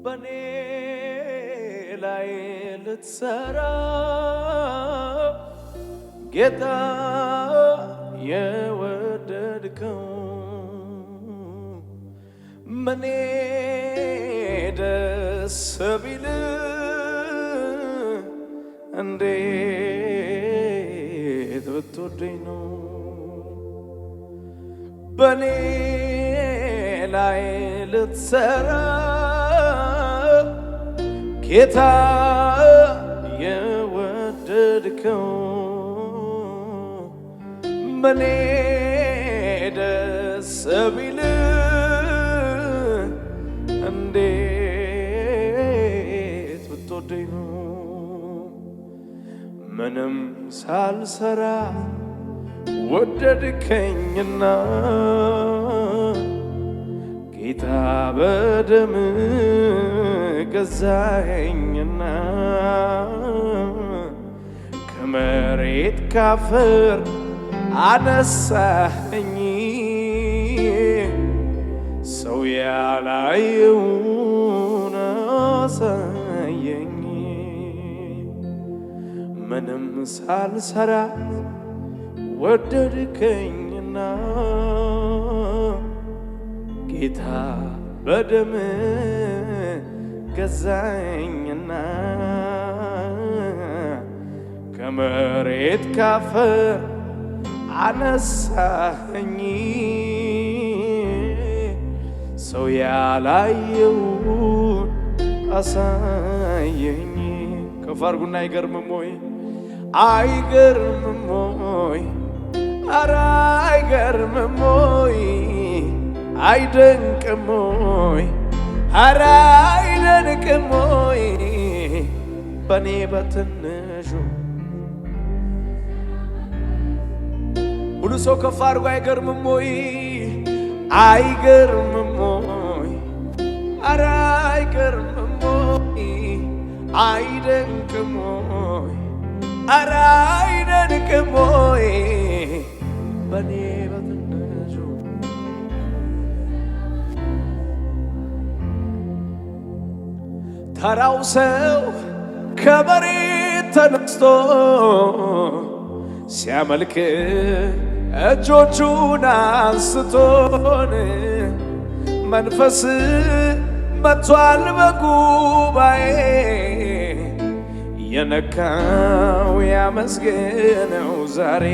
በኔ ላይ ልትሰራ ጌታ የወደድከው መኔ ደስ ቢል እንዴት ብትወደኝ ነው በኔ ላይ ልትሰራ ጌታ የወደድከው መኔ ደስ ቢል እንዴት ብትወደኝ ነው ምንም ሳልሰራ ወደድከኝና ጌታ በደም ገዛኸኝና ከመሬት ካፈር አነሳኸኝ ሰው ያላየውን አሳየኝ ምንም ሳልሰራ ወደድከኝና ጌታ በደም ገዛኸኝና ከመሬት ካፈር አነሳኸኝ ሰው ያላየውን አሳየኝ ከፍ አድርጉና አይገርምም ወይ አይገርምም ወይ ኧረ አይገርምም ወይ አይደንቅም ወይ ኧረ አይደንቅም ወይ በኔ በትንሹ ሁሉ ሰው ከፍ አድርጎ አይገርምም ወይ አይገርምም ወይ ኧረ አይገርምም ወይ አይደንቅም ወይ ኧረ አይደንቅም ወይ በኔ በትንሹ ተራው ሰው ከመሬት ተነስቶ ሲያመልክ እጆቹን አንስቶን መንፈስ መጥቷል በጉባኤ የነካው ያመስገነው ዛሬ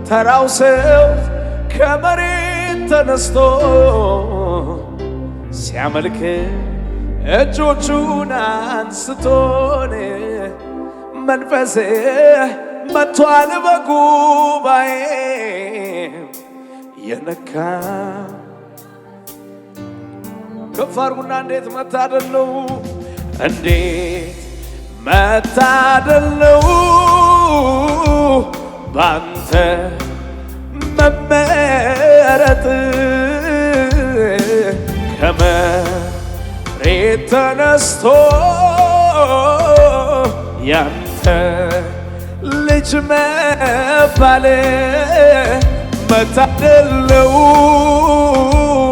ተራው ሰው ከመሬት ተነስቶ ሲያመልክ እጆቹን አንስቶን መንፈስ መጥቷል በጉባኤ የነካ ከፍ አድርጉና እንዴት መታደል ነው እንዴት መታደል ነው ባንተ መመረጥ ከመሬት ተነስቶ ያንተ ልጅ መባል መታደል ነው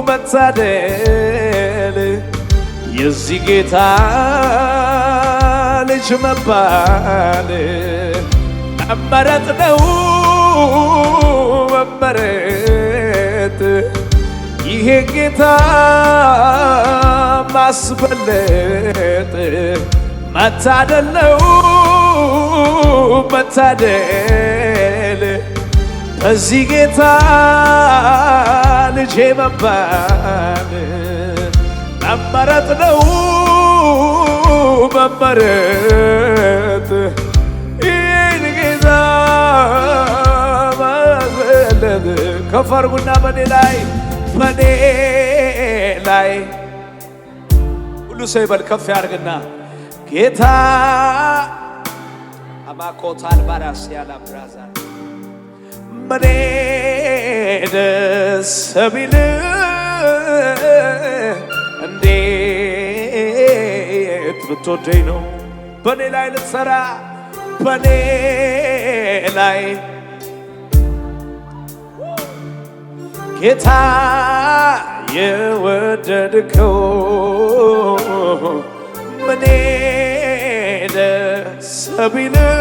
መታደል የዚህ ጌታ ልጅ መባል መመረጥ ነው መመረጥ ይሄ ጌታ ማስበለጥ መታደል ነው መታደል በዚህ ጌታ ልጄ መባል መመረጥ ነው መመረጥ ይህን ጌታ ማስበለጥ ከፍ አድርጉና በኔ ላይ ሁሉ ሰው ይበል ከፍ ያድርግና ጌታ አማኮታል ባራስ ያላ ብራዛ መኔ ደስ ቢል እንዴት ብትወደኝ ነው በኔ ላይ ልትሰራ በኔ ላይ ጌታ የወደድከው ምኔ ደስ ቢልህ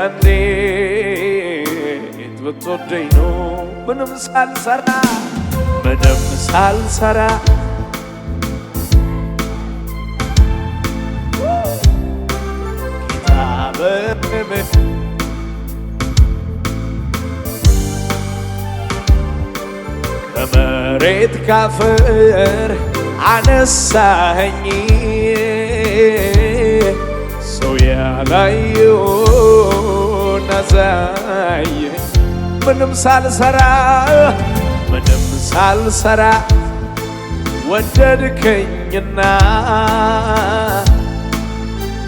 እንዴት ብትወደኝ ነው ምንም ሳልሰራ ጌታ በደምህ ከመሬት ካፈር አነሳኸኝ ሰው ያላየውን አሳየኝ ምንም ሳልሰራ ወደድከኝና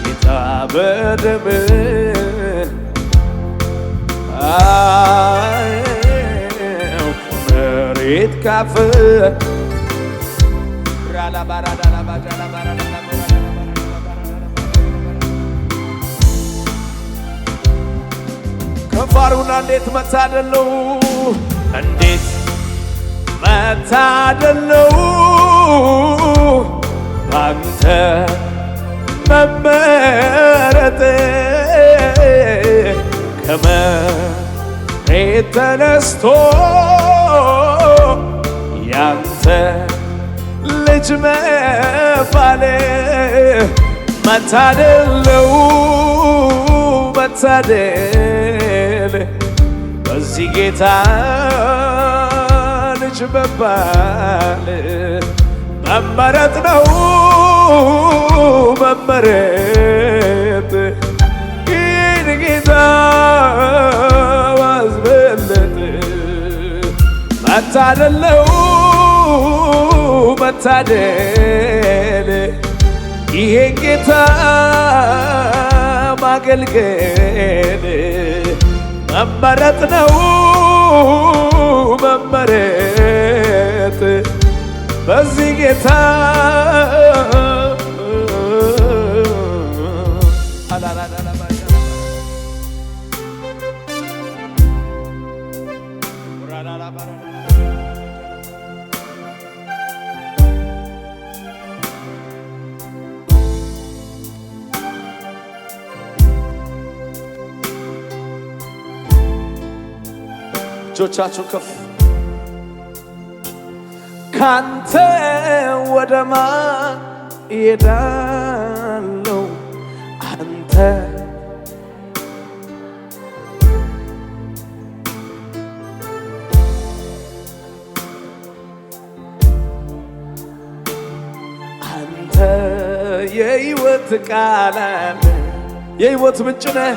ጌታ በደምህ ከመሬት ካፈር ከፋሩና እንዴት መታደለው ባንተ መመረጥ ከመሬት ተነስቶ ያንተ ልጅ መባል መታደለው መታደል በዚህ ጌታ ልጅ መባል መመረጥ ነው መመረጥ ይህን ጌታ ማስበለጥ መታደለው መታደል ይሄን ጌታ ማገልገል መመረጥ ነው መመረጥ በዚህ ጌታ እጆቻችሁ ከፍ ካንተ ወደ ማን እሄዳለሁ አንተ የሕይወት ቃል አለ የሕይወት ምንጭ ነህ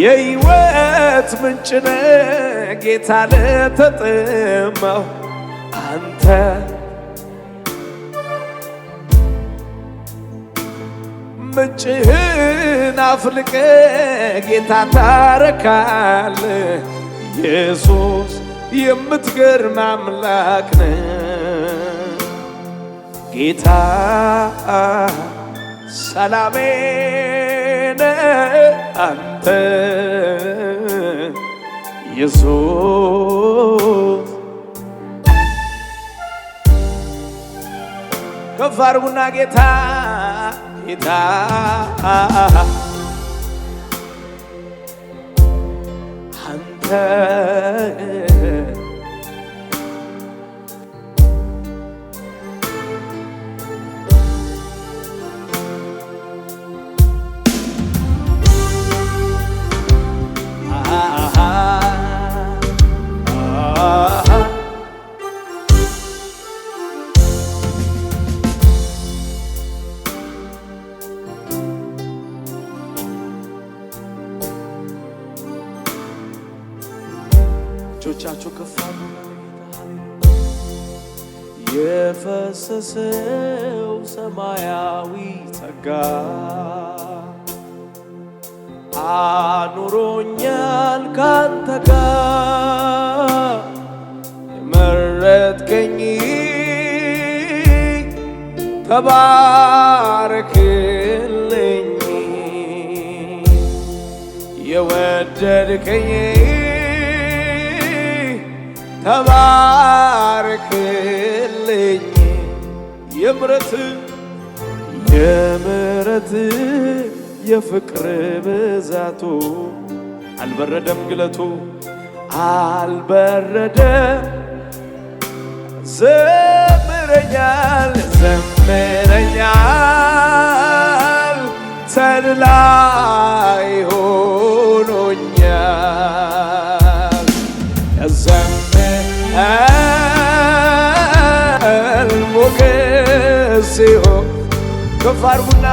የሕይወት ምንጭ ነህ ጌታ ለተጠማው አንተ ምንጭህን አፍልቀ ጌታ ታረካል ኢየሱስ የምትገርም አምላክ ነህ ጌታ ሰላሜ ነህ አንተ ኢየሱስ ከፍ አድርጉና ጌታ ጌታ አንተ እጆቻችሁ ከፍ አድርጉ የፈሰሰው ሰማያዊ ጸጋ አኑሮኛል ካንተ ጋር የመረጥከኝ ተባረክልኝ የወደድከኝ ተባረክልኝ የምሕረት የፍቅር ብዛቱ አልበረደም ግለቱ አልበረደም ዘምረኛል ተድላይ ሆኖኛል ያዘምራል ሞገስ ሲሆን ከፍ አድርጉና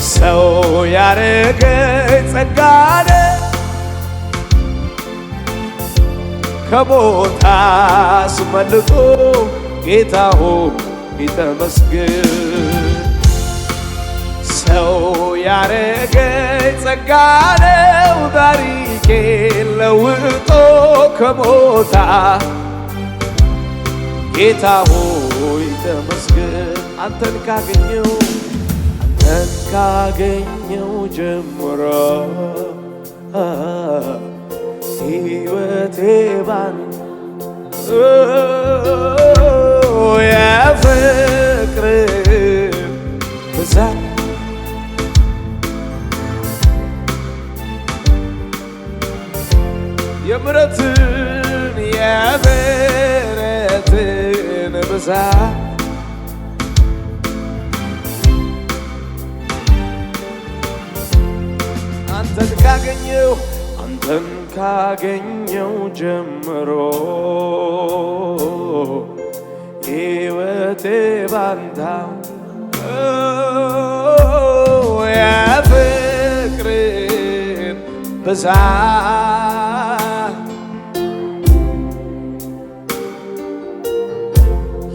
ሰው ያረገኝ ጸጋነ ከሞት አስመልጦ ጌታ ሆይ ተመስገን ሰው ያረገኝ ጸጋ ነው ታሪኬን ለውጦ ከሞት ጌታ ሆይ ተመስገን አንተን ካገኘው ጀምሮ ሕይወቴ ባንተ የፍቅር ብዛት የምሕረትን ብዛት አንተን ካገኘው ጀምሮ ሕይወቴ ባንተ የፍቅርን ብዛት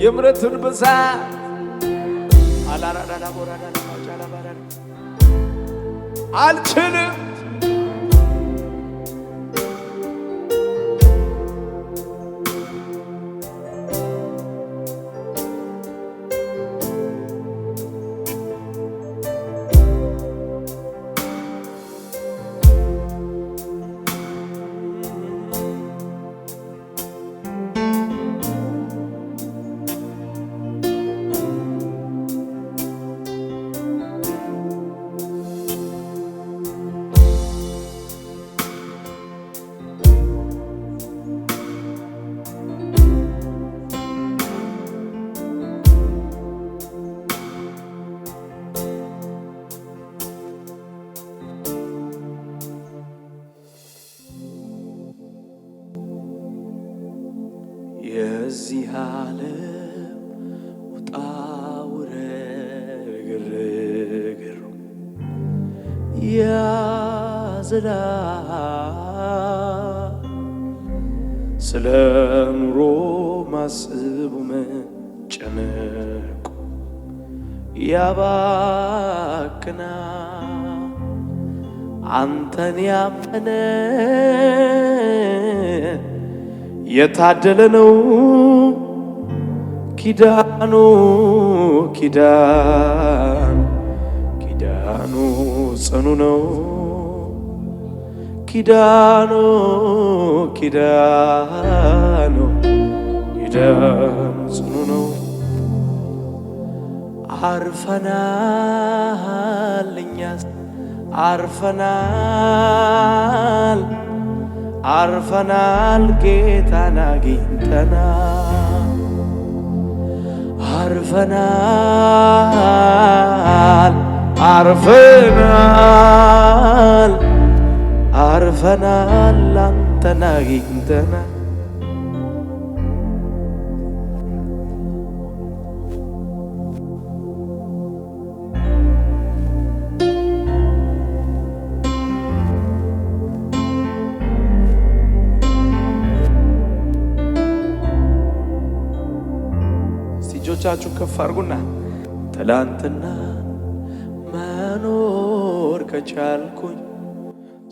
የምሕረትን ብዛት አልችልም የዚህ ዓለም ውጣ ውረድ ግርግር ያዝላል ስለ ኑሮ ማሰቡ መጨነቁ ያባክናል አንተን ያመነ የታደለ ነው ኪዳኑ ጽኑ ነው ኪዳኑ ጽኑ ነው አርፈናል እኛስ አርፈናል ጌታን አግኝተናል አርፈናል አንተን አግኝተናል እጆቻችሁን ከፍ አድርጉና ትላንትና መኖር ከቻልኩኝ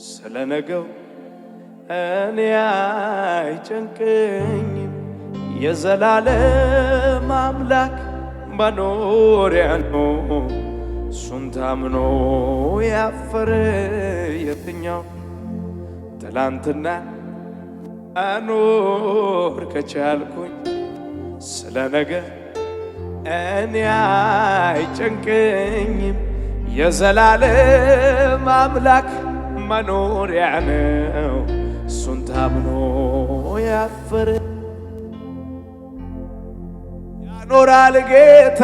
ስለ ነገው እኔ አይጨንቀኝም የዘላለም አምላክ መኖሪያ ነው እሱን ታምኖ ያፈረ የትኛው ትላንትና አኖር ከቻልኩኝ ስለ ነገ እኔ አይጨንቀኝም። የዘላለም አምላክ መኖሪያ ነው እሱን ታምኖ ያፈረ ያኖራል ጌታ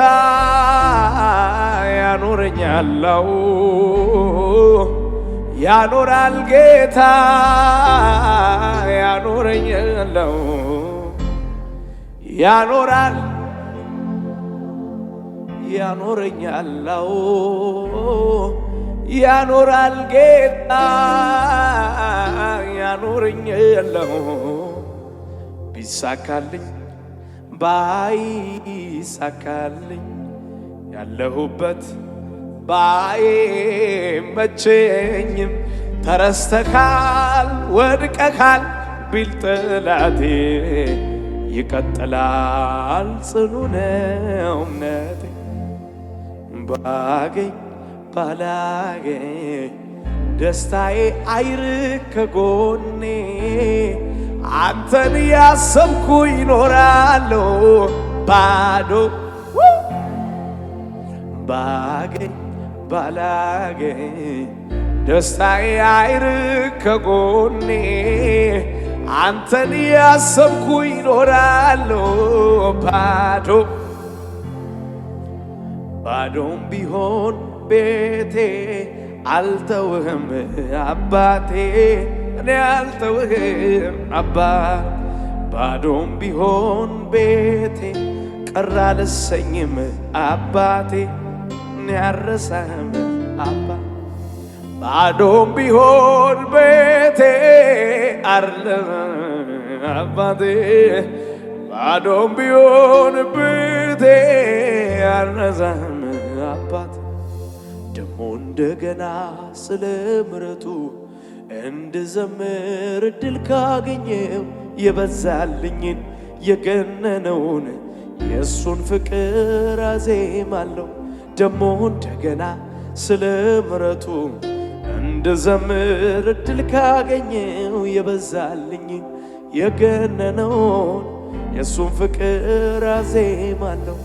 ያኖረኛለው ያኖራል ጌታ ያኖረኛለው ያኖራል ያኖረኛለው ያኖራል ጌታ ያኖረኛለው ቢሳካልኝ ባይሳካልኝ ያለሁበት ባይመቸኝም ተረስተካል ወድቀካል ቢል ጠላቴ ይቀጥላል ጽኑ ነው እምነቴ። ባገኝ ባላገኝ ደስታዬ አይርቅ ከጎኔ አንተን ያሰብኩ ይኖራለሁ ባዶ ባገኝ ባላገኝ ደስታዬ አይርቅ ከጎኔ አንተን ያሰብኩ ይኖራለሁ ባዶ ባዶም ቢሆን ቤቴ አልተውህም አባቴ እኔ አልተውህም አባት ባዶም ቢሆን ቤቴ ቀር አልሰኝም አባቴ እኔ አልረሳህም አባት ባዶም ቢሆን ቤቴ አርለም አባቴ ባዶም ቢሆን ቤቴ አልረሳህም አባት ደሞ እንደገና ስለ ምሕረቱ እንድዘምር እድል ካገኘው የበዛልኝን የገነነውን የእሱን ፍቅር አዜማለሁ። ደሞ እንደገና ስለ ምሕረቱ እንድዘምር እድል ካገኘው የበዛልኝን የገነነውን የእሱን ፍቅር አዜማለሁ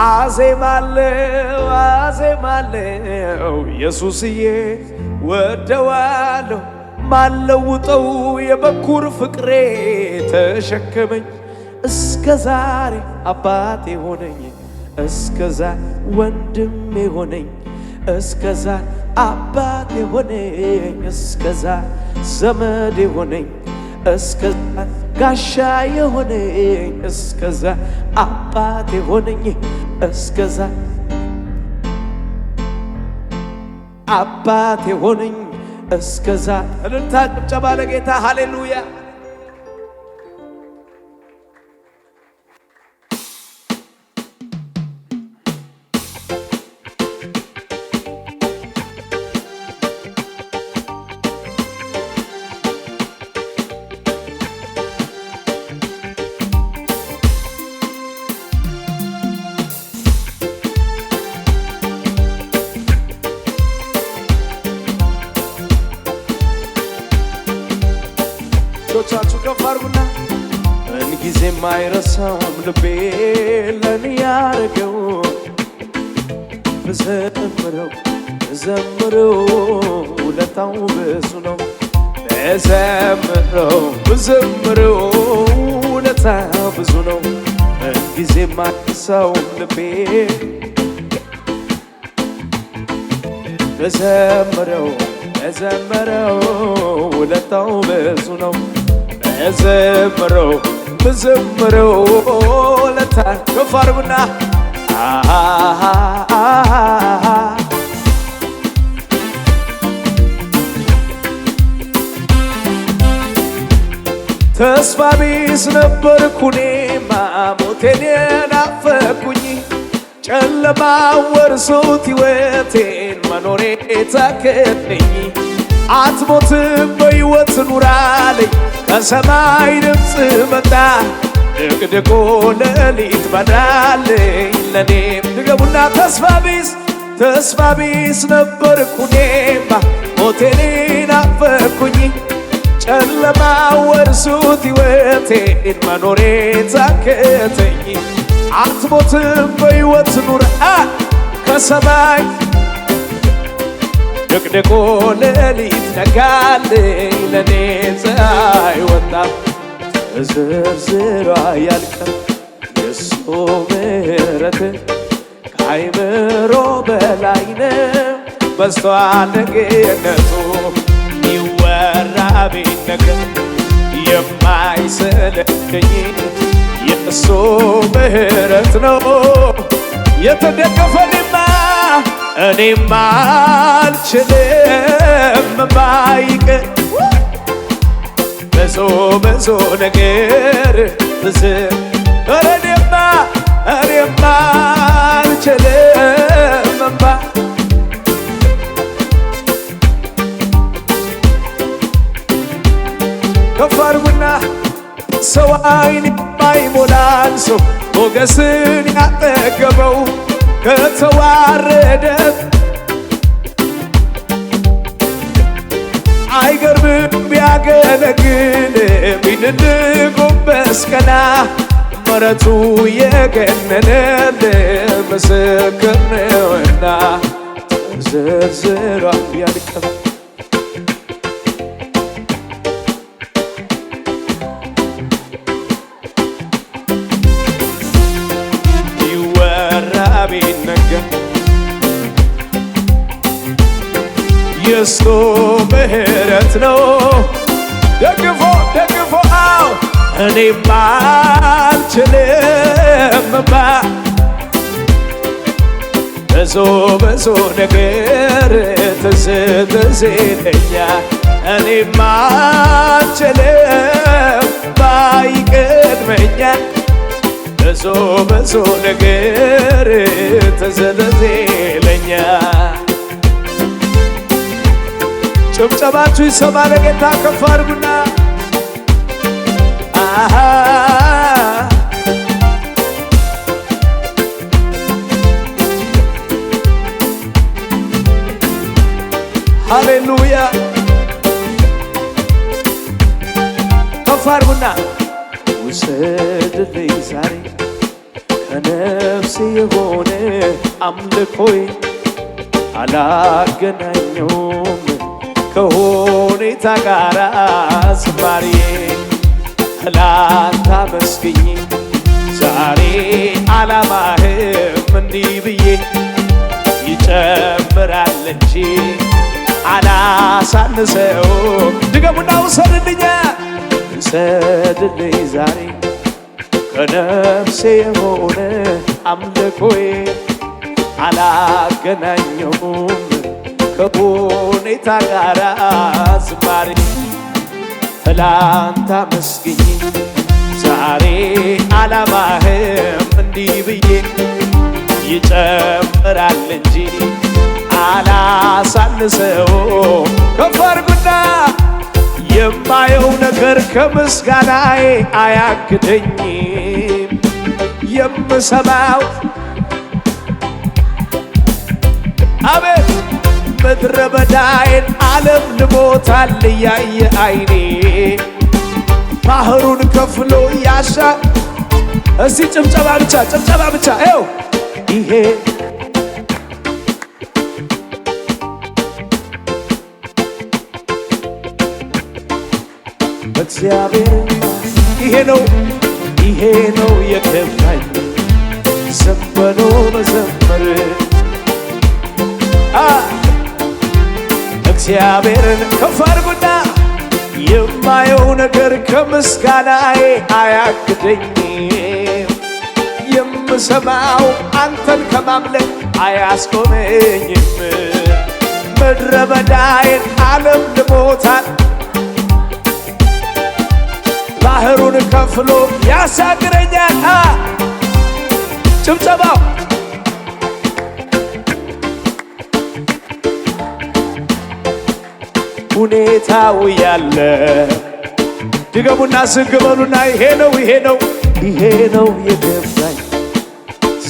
አዜማለሁ አዜማለሁ ኢየሱስዬ ወደዋለሁ ማለውጠው የበኩር ፍቅሬ ተሸከመኝ እስከ ዛሬ አባቴ ሆነኝ እስከ ዛሬ ወንድሜ ሆነኝ እስከ ዛሬ አባቴ ሆነኝ እስከ ዛሬ ዘመዴ ሆነኝ እስከ ዛሬ ጋሻ የሆነኝ እስከ ዛሬ አባቴ ሆነኝ እስከ ዛሬ አባቴ ሆነኝ እስከ ዛሬ እልልታ ጭብጨባ ለጌታ ሃሌሉያ። እጆቻችሁ ከፍ አድርጉና ምንጊዜም አይረሳውም ልቤ ለኔ ያረገው ብዘምረው ብዘምረው ውለታው ብዙ ነው ብዘምረው ብዘምረው ውለታው ብዙ ነው ምንጊዜም አይረሳውም ልቤ ብዘምረው ብዘምረው ውለታው ብዙ ነው ብዘምረው ብዘምረው ውለታው ከፍ አድርጉና ተስፋ ቢስ ነበርኩ እኔማ ሞቴን ናፈኩኝ ጨለማ ወርሶት ሕይወቴን መኖሬ ታከተኝ አትሞትም በሕይወት ኑራለኝ ከሰማይ ድምፅ መጣ ድቅድቆ ሌሊት በራልኝ ለኔም ድገሙና ተስፋ ቢስ ነበርኩ እኔማ ሞቴን ናፈኩኝ ጨለማ ወርሱት ሕይወቴን መኖሬ ታከተኝ አትሞትም በሕይወት ኑር ከሰማይ ድቅድቆ ሌሊት ነጋልኝ ለኔ ፀሐይ ወጣ ተዘርዝሮ አያልቅም የሱ ምሕረት ከአይምሮ በላይ ነው በዝቷል ደግነቱ ይወራ ቢነገር የማይሰለቸኝ የሱ ምሕረት ነው የተደገፈልማ እኔማ አልችልም ባይቀር ብዙ ነገር እኔማ አልችልም ከፍ አድርጉና ሰው ዓይን የማይሞላን ሰው ሞገስን ያጠገበው ከተዋረደ አይገርምም ቢያገለግል ቢድን ጎንበስ ቀና ምሕረቱ የገነነል ምስክር ነውና ተዘርዝሮ አያልቅም ቢነገር የሱ ምሕረት ነው ደግፎ አዎ እኔማ አልችልም ብዙ ነገር ትዝ ይለኛል እኔማ አልችልም ባይቀድመኛል ብዙ ነገር ትዝ ይለኛል ጭብጨባችሁ ይሰማ ለጌታ ከፍ አድርጉና ሃሌሉያ ከፍ አድርጉና ውሰድልኝ ዛሬ ከነፍሴ የሆነ አምልኮይ አላገናኘውም ከሁኔታ ጋር ዝማሬ ትላንት አመስግኜ ዛሬ ዓላማህም እንዲህ ብዬ ይጨምራል እንጂ አላሳንሰውም ድገሙና ውሰድልኝ ዛሬ ከነፍሴ የሆነ አምልኮዬ አላገናኘውም ከሁኔታ ጋር ዝማሬ ትላንት አመስግኜ ዛሬ ዓላማህም እንዲህ ብዬ ይጨምራል እንጂ አላሳንሰውም ከፍ አድርጉና የማየው ነገር ከምስጋናዬ አያግደኝም የምሰማው አቤት ምድረ በዳዬን ዓለም ልሞታል እያየ አይኔ ባህሩን ከፍሎ ያሻ እስቲ ጭብጨባ ብቻ ይኸው ይሄ እግዚአብሔር ይሄ ነው የገባኝ ዝም ብሎ መዘመር እግዚአብሔርን ከፍ አድርጉና የማየው ነገር ከምስጋናዬ አያግደኝም የምሰማው አንተን ከማምለክ አያስቆመኝም ምድረ በዳዬን ዓለም ልሞታል ባህሩን ከፍሎ ያሻግረኛል ጭብጨባው ሁኔታው ያለ ድገሙና ስግበሉና ይሄ ነው የገባኝ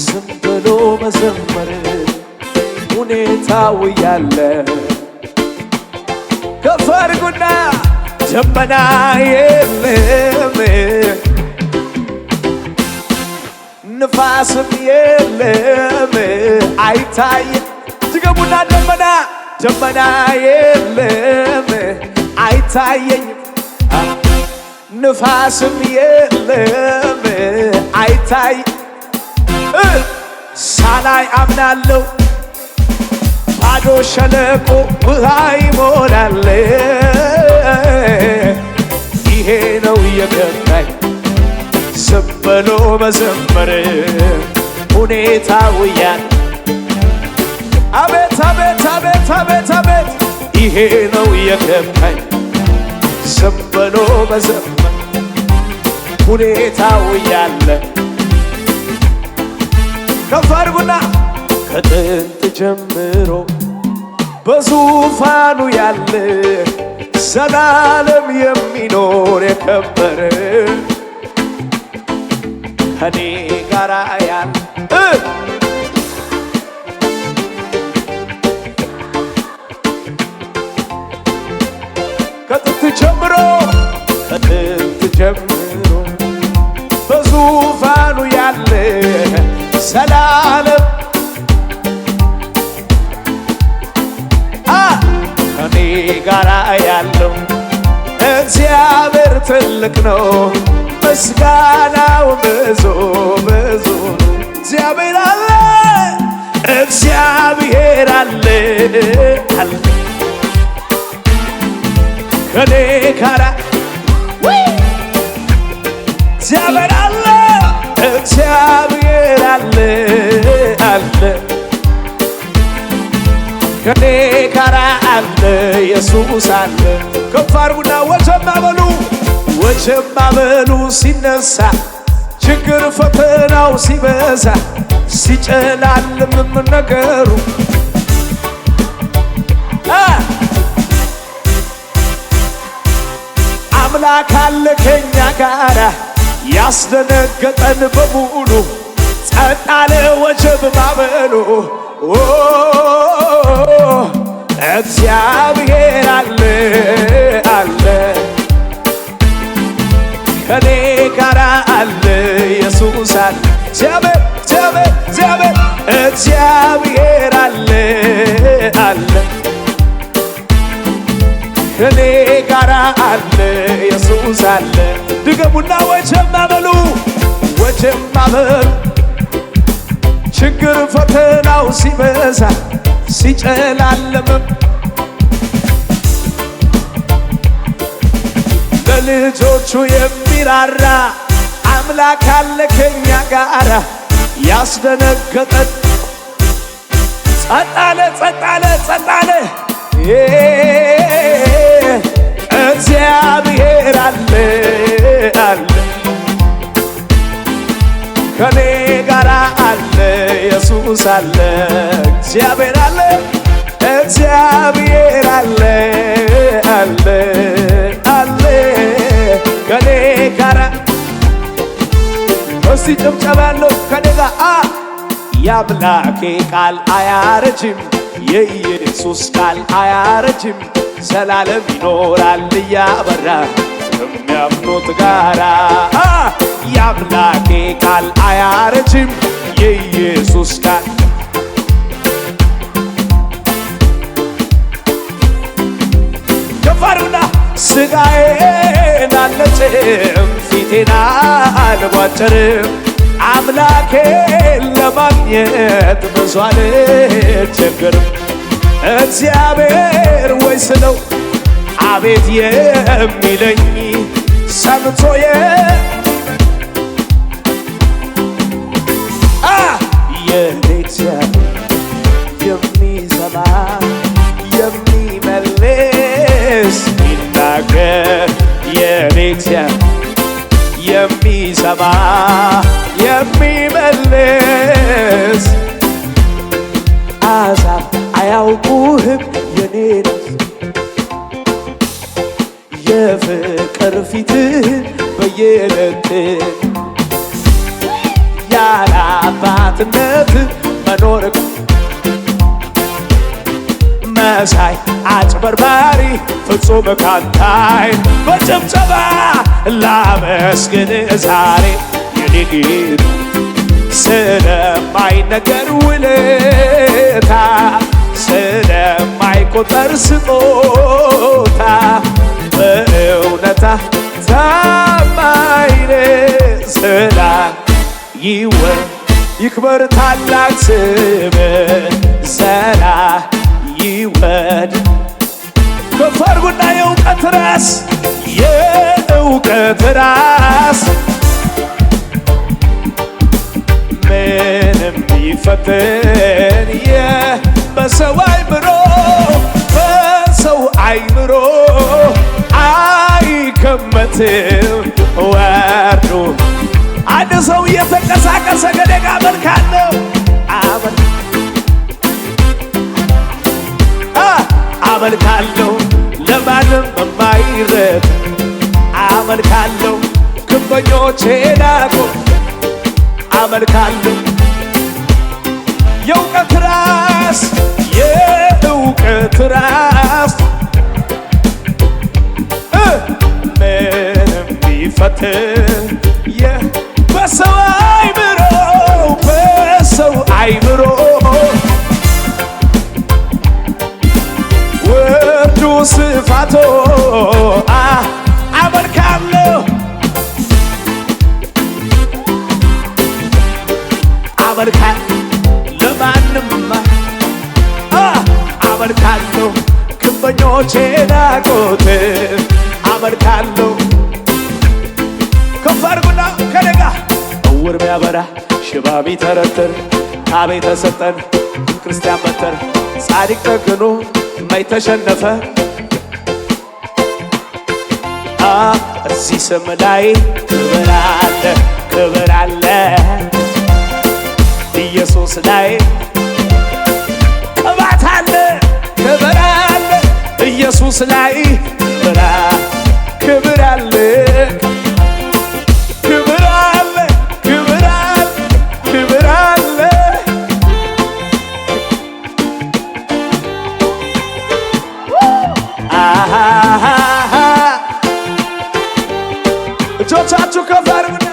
ዝም ብሎ መዘመር ሁኔታው ያለ ከፍ አድርጉና ደመና የለም ንፋስም የለም አይታይም። ድገሙና ደመና የለም አይታየኝም። ንፋስም የለም አይታይ ሳላይ አምናለሁ ባዶ ሸለቆ ውሃ ይሞላል። ይሄ ነው የገባኝ ዝም ብሎ መዘመር ሁኔታው ያን አቤት አቤት አቤት አቤት አቤት ይሄ ነው የገባኝ ዝም ብሎ መዘመር ሁኔታው ያለ ከፍ አድርጉና ከጥንት ጀምሮ በዙፋኑ ያለ ዘላለም የሚኖር የከበረ ከኔ ጋር ያለ ከጥንት ጀምሮ በዙፋኑ ያለ ዘላለም ከኔ ጋራ ያለው እግዚአብሔር ትልቅ ነው፣ ምስጋናው ብዙ ብዙ ነው። እግዚአብሔር አለ እግዚአብሔር አለ አለ ከኔ ጋራ እግዚአብሔር አለ እግዚአብሔር አለ አለ ከኔ ጋራ አለ ኢየሱስ አለ። ከፍ አድርጉና ወጀብ ማዕበሉ ሲነሳ ችግር ፈተናው ሲበዛ ሲጨላልምም ነገሩ አምላክ አለ ከኛ ጋራ ያስደነገጠን በሙሉ ጸጥ አለ ወጀብ ማዕበሉ እግዚአብሔር አለ አለ ከኔ ጋራ አለ ኢየሱስ አለ እግዚአብሔር አለ አለ ከኔ ጋራ አለ ኢየሱስ አለ። ድገሙና ወጀብ ማዕበሉ ችግር ፈተናው ሲበዛ ሲጨላለምም ለልጆቹ የሚራራ አምላክ አለ ከኛ ጋራ ያስደነገጠን ጸጥ አለ እግዚአብሔር አለ አለ ከኔ ጋራ አለ ኢየሱስ አለ እግዚአብሔር አለ አለ አለ ከኔ ጋራ እስቲ ጭብጨባለሁ ከኔ ጋር የአምላኬ ቃል አያረጅም የኢየሱስ ቃል አያረጅም ዘላለም ይኖራል እያበራ ከሚያምኑት ጋራ የአምላኬ ቃል አያረጅም የኢየሱስ ቃል ከፋሩና ስጋዬን አልነጭም ፊቴን አልቧጭርም አምላኬን ለማግኘት ብዙ አልቸገርም እግዚአብሔር ወይ ስለው አቤት የሚለኝ ሰምቶ የኔ እግዚአብሔር የሚሰማ የሚመልስ ይናገር የኔ እግዚአብሔር የሚሰማ የሚመልስ አሕዛብ አያውቁህም የኔን የፍቅር ፊትህን በየዕለት ያለ አባትነት መሳይ አጭበርባሪ ፍጹም ካንታይ በጭብጨባ ላመስግን ዛሬ የኔ ጌታ ስለማይነገር ውለታ ስለማይቆጠር ስጦታ በእውነታ ታማኝ ነህ ስላ ይክበር ታላቅ ስምህ ዘላ ይወድ ከፍ አድርጉና የእውቀት ራስ የእውቀት ራስ ምንም ቢፈትን በሰው አይምሮ አይገመትም ወርዱ አንድ ሰው እየተንቀሳቀሰ ገደጋ አመልካለሁ ለማንም የማይረድ አመልካለሁ ግንበኞቼ ናቁ አመልካለሁ የእውቀት ራስ ምንም ቢፈትን በሰው አይምሮ ወርዱ ስፋቶ አመልካለሁ ለማንም አመልካለሁ ግንበኞቼ ናቁት አመልካለሁ ከፍ አድርጉና ከደጋ እውር ቢያበራ ሽባ ቢተረትር ታቤ ተሰጠን ክርስቲያን በተር ጻድቅ ጠግኖ ማይተሸነፈ እዚህ ስም ላይ ክብር አለ ኢየሱስ ላይ ቅባት አለ ክብር አለ ኢየሱስ ላይ ክብር አለ እጆቻችሁ ከፍ አድርጉና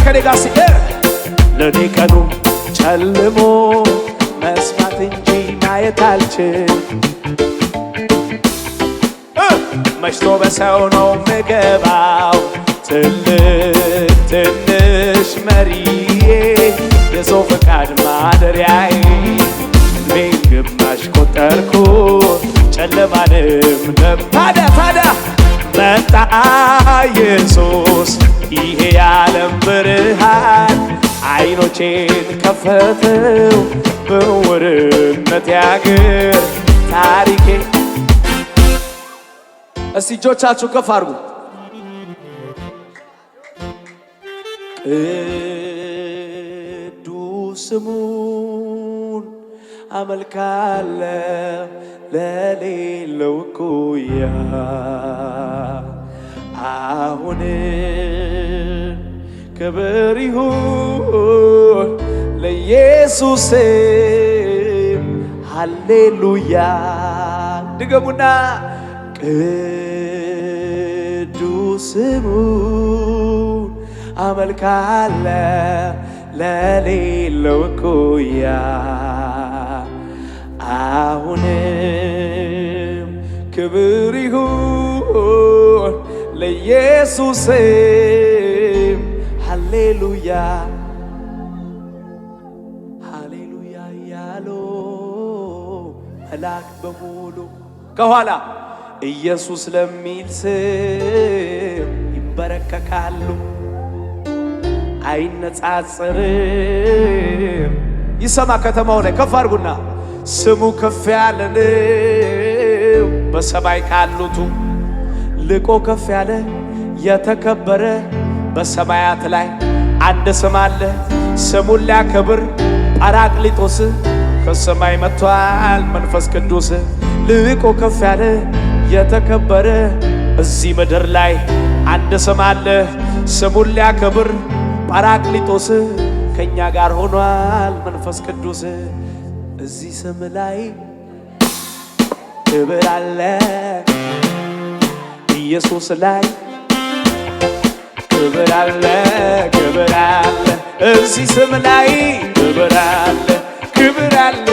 ከኔ ጋር ለኔ ቀኑ ጨልሞ መስማት እንጂ ማየት አልችል መሽቶ በሰው ነው ምገባው ትልቅ ትንሽ መሪዬ የሰው ፈቃድ ማደሪያዬ ምን ግማሽ ቆጠርኩ ጨለማንም ታዲያ መጣ ኢየሱስ ይሄ የዓለም ብርሃን አይኖቼን ከፈተው በዕውርነት ያገር ታሪኬ እስቲ እጆቻችሁ ከፍ አድርጉ ቅዱስ ስሙን አመልካለሁ ለሌለው እኩያ አሁን ክብር ይሁን ለኢየሱስ ሃሌሉያ ድገሙና ቅዱስ ስሙን አመልካለሁ ለሌለው እኩያ አሁንም ክብር ይሁን ለኢየሱስ ሃሌሉያ ሃሌሉያ ያሎ መላክ በሙሉ ከኋላ ኢየሱስ ለሚል ስም ይንበረከካሉ አይነጻጽርም ይሰማ ከተማው ላይ ከፍ አድርጉና ስሙ ከፍ ያለ ነው በሰማይ ካሉቱ ልቆ ከፍ ያለ የተከበረ በሰማያት ላይ አንድ ስም አለ ስሙን ሊያከብር ጳራቅሊጦስ ከሰማይ መጥቷል መንፈስ ቅዱስ ልቆ ከፍ ያለ የተከበረ እዚህ ምድር ላይ አንድ ስም አለ ስሙን ሊያከብር ጳራቅሊጦስ ከእኛ ጋር ሆኗል መንፈስ ቅዱስ። እዚህ ስም ላይ ክብር አለ ኢየሱስ ላይ ክብር አለ ክብር አለ እዚህ ስም ላይ ክብር አለ ክብር አለ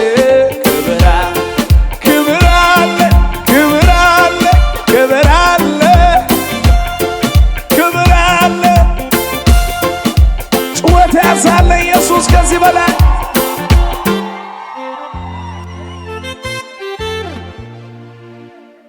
ክብር አለ ክብር አለ ክብር አለ ክብር አለ ክብር አለ ጩኸት ያዛለ ኢየሱስ ከዚህ በላይ